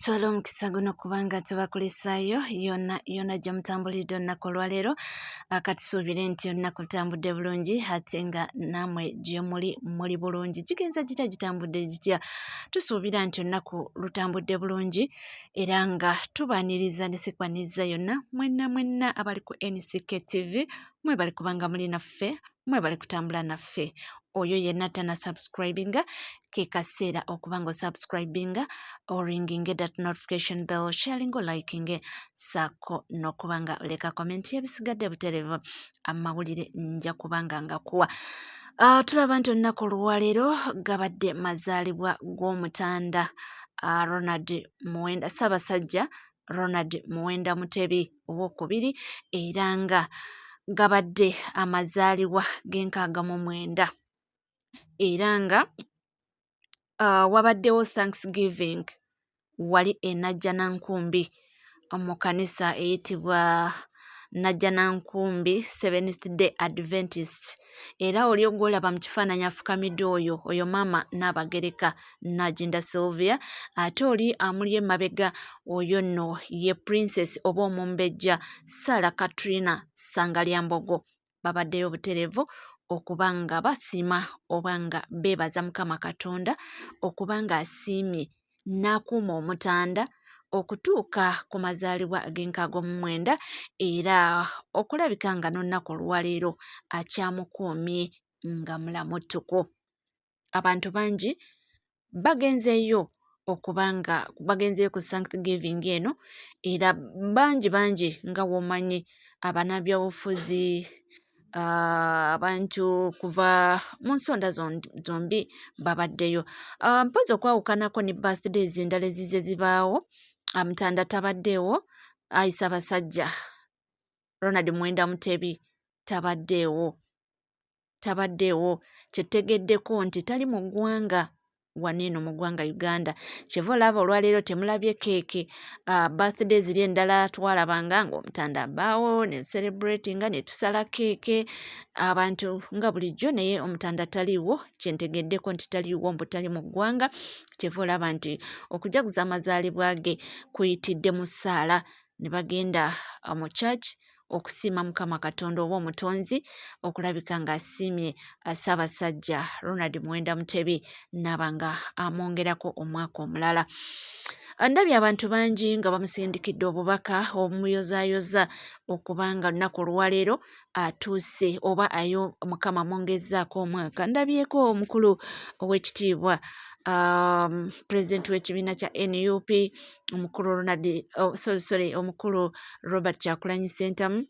Twala omukisa guno kubanga tubakulisaayo yonna gye mutambulidde olunaku olwaleero. Kati tusuubire nti olunaku lutambudde bulungi ate nga nammwe gye muli bulungi. Gigenza gitya gitambudde gitya? Tusuubira nti olunaku lutambudde bulungi era nga tubaaniriza ne sikwaniriza yonna mwenna abali ku NCK TV mwebali kubanga muli naffe, mwebali kutambula naffe. Oyo yenna tana subscribinga ke kaseera okubanga osubscribinga oringinge that notification bell, sharing liking sako n'okubanga leka comment ebisigadde butereevu amawulire nja kubanga ngakuwa. Tulaba nti olunaku olwaleero gabadde mazaalibwa g'Omutanda Ronald Muwenda, Ssaabasajja Ronald Muwenda Mutebi owookubiri, era nga gabadde amazaalibwa g'69 era nga wabaddewo Thanksgiving wali e Najjanankumbi mu kanisa eyitibwa Najjanankumbi Seventh Day Adventist, era oli ogwolaba mu kifaananyi afukamidde oyo maama Nnaabagereka Najinda Sylvia, ate oli amuli emabega oyo nno ye Princess oba Omumbejja Sarah Katrina Sangalyambogo. Babaddeyo butereevu okuba nga basiima oba nga beebaza Mukama Katonda okuba nga asiimye n'akuuma Omutanda okutuuka ku mazaalibwa g'69 era okulabika nga n'olunaku olwaleero akyamukuumye nga mulamuttuku. Abantu bangi bagenzeeyo okuba nga bagenzeeyo ku Thanksgiving eno era bangi nga w'omanyi abannabyabufuzi, abantu kuva mu nsonda zombi babaddeyo. Mpozzi okwawukanako ne birthdays endala ezize zibaawo, Mutanda tabaddeewo, Ssaabasajja Ronald Muwenda Mutebi tabaddeewo. Kyetutegeddeko nti tali mu ggwanga wano eno mu ggwanga Uganda. Kyeva olaba olwaleero temulabye keeke. Birthday ziri endala twalabanga ng'Omutanda abaawo ne celebratinga ne tusala keeke abantu nga bulijjo, naye Omutanda taliiwo. Kyentegeddeko nti taliiwo, mbu tali mu ggwanga. Kyeva olaba nti okujaguza amazaalibwa ge kuyitidde mu ssaala, ne bagenda mu church okusiima Mukama Katonda oba Omutonzi okulabika ng'asiimye Ssaabasajja Ronald Muwenda Mutebi n'aba nga amwongerako omwaka omulala. Ndabye abantu bangi nga bamusindikidde obubaka obumuyozaayoza okuba nga olunaku olwaleero atuuse oba ayo Mukama amwongezzaako omwaka. Ndabyeko omukulu ow'ekitiibwa pulezidenti w'ekibiina kya NUP omukulu Robert Kyagulanyi Ssentamu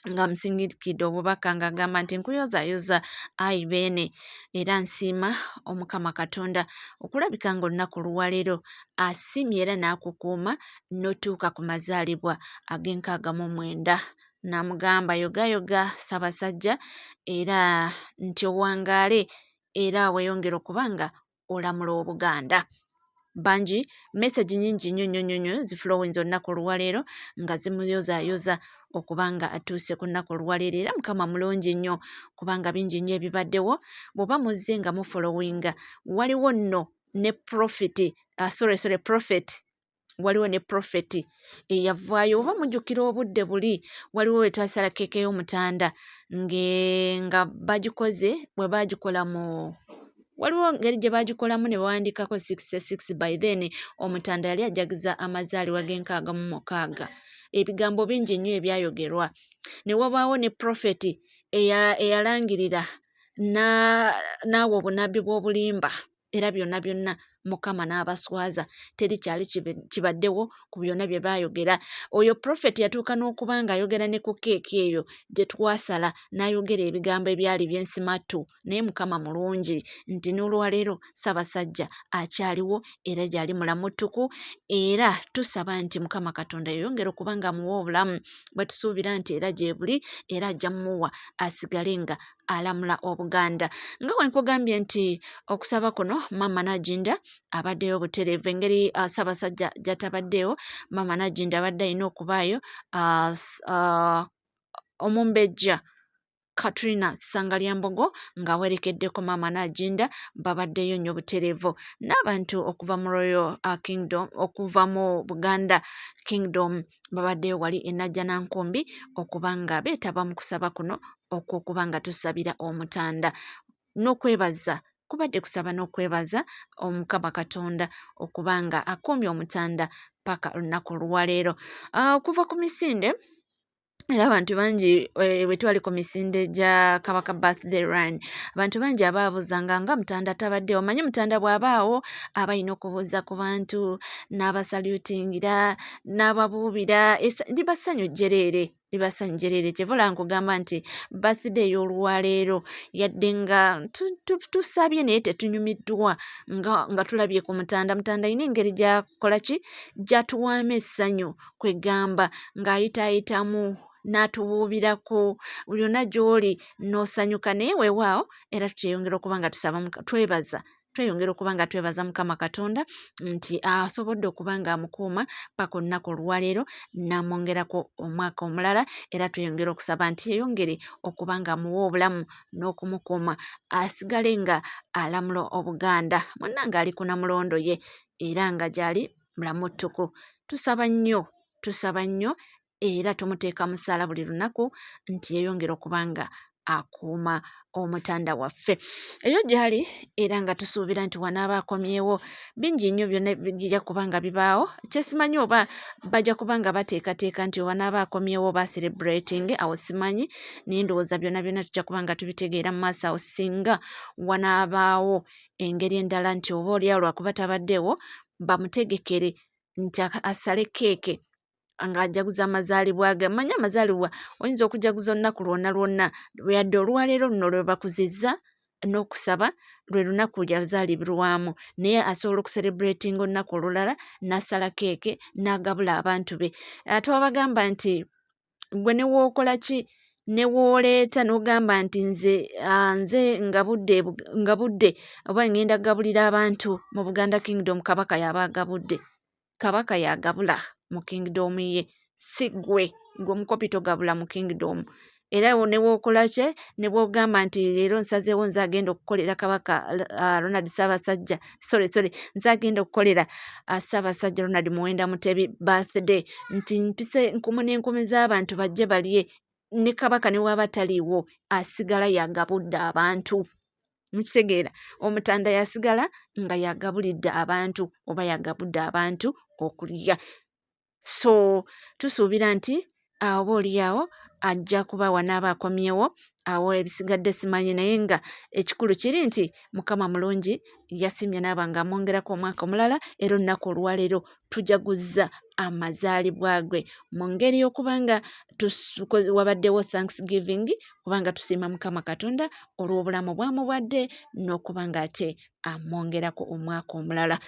ng'amusindikidde obubaka ng'agamba nti nkuyozaayoza ayi beene era nsiima Omukama Katonda okulabika ng'olunaku olwaleero asiimye era n'akukuuma n'otuuka ku mazaalibwa g'69. N'amugamba yogayoga Ssaabasajja era nti owangaale era weeyongera okuba nga olamula Obuganda. Bangi message nnyingi nnyo zifulowinze olunaku olwaleero nga zimuyozaayoza okuba nga atuuse ku lunaku olwaleero era Mukama mulungi nnyo kubanga bingi nnyo ebibaddewo. Bw'oba muzze nga mufolowinga waliwo nno ne prophet waliwo ne prophet eyavaayo, oba mujjukira obudde buli waliwo we twasala keeke y'Omutanda nga bagikoze bwe baagikola waliwo ngeri gye baagikolamu ne bawandiikako 66 by then Omutanda yali ajaguza amazaalibwa g'69. Ebigambo bingi nnyo ebyayogerwa, ne wabaawo ne prophet eyalangirira n'awa obunabbi bw'obulimba era byonna Mukama n'abaswaza, teri kyali kibaddewo ku byonna bye baayogera. Oyo prophet yatuuka n'okuba ng'ayogera ne ku keeki eyo gye twasala, n'ayogera ebigambo ebyali by'ensimattu, naye Mukama mulungi nti n'olwaleero Ssaabasajja akyaliwo era gy'ali mulamuttuku, era tusaba nti Mukama Katonda yeyongera okuba ng'amuwa obulamu, bwe tusuubira nti era gye buli era ajja mmuwa asigale nga alamula Obuganda. Nga bwe nkugambye nti okusaba kuno Maama Najinda abaddeyo butereevu, engeri Ssaabasajja gy'atabaddeewo, Maama Najinda abadde alina okubaayo Omumbejja Katrina Sangalyambogo ng'awerekeddeko maama Nagginda babaddeyo nnyo butereevu n'abantu okuva mu Royal Kingdom okuva mu Buganda Kingdom babaddeyo wali e Najjanankumbi okuba nga beetaba mu kusaba kuno okw'okuba nga tusabira Omutanda n'okwebaza kubadde kusaba n'okwebaza Omukama Katonda okuba nga akuumye Omutanda paka olunaku olwaleero. Okuva ku misinde era abantu bangi bwe twali ku misinde gya Kabaka birthday run abantu bangi abaabuuzanga nga Mutanda tabaddeewo. Omanyi Mutanda bw'abaawo aba alina okubuuza ku bantu n'abasalutingira n'ababuubira liba ssanyu jjereere kyeva olaba nkugamba nti birthday y'olwaleero yadde nga tusabye naye tetunyumiddwa nga tulabye ku Mutanda alina engeri gy'akola ki gy'atuwaamu essanyu kwegamba ng'ayitaayitamu n'atubuubirako buli yonna gy'oli n'osanyuka naye weewaawo era tukyeyongera okuba nga tweyongera okuba nga twebaza Mukama Katonda nti asobodde okuba nga amukuuma paka olunaku olwaleero n'amwongerako omwaka omulala era tweyongera okusaba nti yeyongere okuba nga amuwa obulamu n'okumukuuma asigale nga alamula Obuganda munnange ali ku Namulondo ye era nga gy'ali mulamu ttuku. Tusaba nnyo era tumuteeka musaala buli lunaku nti yeeyongera okuba nga akuuma Omutanda waffe eyo gy'ali era nga tusuubira nti wanaaba akomyewo bingi nnyo byonna bijja kuba nga bibaawo kyesimanyi oba bajja kuba nga bateekateeka nti wanaaba akomyewo oba celebrating awo simanyi naye ndowooza byonna tujja kuba nga tubitegeera mu maaso awo singa wanaabaawo engeri endala nti oba oliawo lwakuba tabaddeewo bamutegekere nti asale keeke ng'ajaguza amazaalibwa ge. Mmanyi amazaalibwa oyinza okujaguza olunaku lwonna yadde olwaleero luno lwe bakuzizza n'okusaba lwe lunaku yazaalibirwamu naye asobola okucelebratinga olunaku olulala n'asala keeke n'agabula abantu be. Twabagamba nti gwe ne wookola ki ne wooleeta n'ogamba nti nze nga budde oba ngenda gabulira abantu mu Buganda Kingdom Kabaka yaba agabudde. Kabaka yagabula mu kingdom ye si gwe omukopi togabula mu kingdom era ne wookola ki ne bw'ogamba nti leero nsazeewo nze agenda okukolera Kabaka Ronald Ssaabasajja nze agenda okukolera Ssaabasajja Ronald Muwenda Mutebi birthday nti mpise enkumu n'enkumi z'abantu bajje balye ne Kabaka ne waba taliiwo asigala yagabudde abantu. Mukitegeera Omutanda yasigala nga yagabulidde abantu oba yagabudde abantu okulya. So tusuubira nti oba oliawo ajja kuba wanaaba akomyewo awo ebisigadde simanyi naye nga ekikulu kiri nti Mukama mulungi yasimye n'aba nga amwongerako omwaka omulala era olunaku olwaleero tujaguzza amazaalibwa ge mu ngeri y'okuba nga wabaddewo thanksgiving kubanga tusiima Mukama Katonda olw'obulamu bw'amuwadde n'okuba nga ate amwongerako omwaka omulala.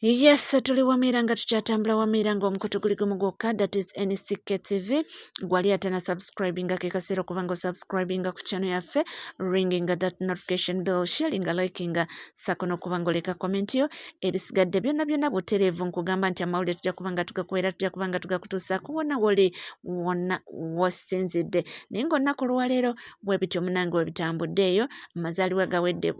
Yes, tuli Wamiira nga tukyatambula Wamiira ng'omukutu guli gumu gwokka, that is NCK TV. Gwali atana subscribinga ke kaseera okuba nga subscribinga ku channel yaffe, ringinga that notification bell, sharinga, likinga, sako n'okuba nga oleka comment yo. Ebisigadde byonna butereevu nkugamba nti amawulire tujja kuba nga tugakuweera, tujja kuba nga tugakutuusaako wonna woli wonna wasinzidde. Naye ng'olunaku olwaleero bwe bityo munnange we bitambuddeeyo, amazaalibwa gawedde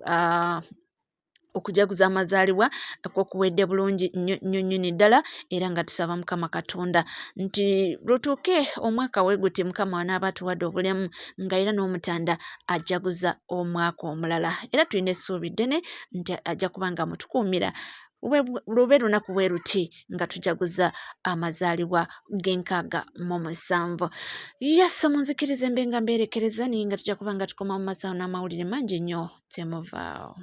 okujaguza amazaalibwa okuwedde bulungi nnyo ddala era nga tusaba Mukama Katonda nti lutuuke omwaka weeguti Mukama wanaaba atuwadde obulemu nga era n'Omutanda ajaguza omwaka omulala era tulina essuubi ddene nti ajja kuba nga mutukuumira lube lunaku bwe ruti nga tujaguza amazaalibwa g'67. Yes, munzikirize mbe nga mbeerekereza naye nga tujja kuba nga tukoma mu masaawo n'amawulire mangi nnyo temuvaawo.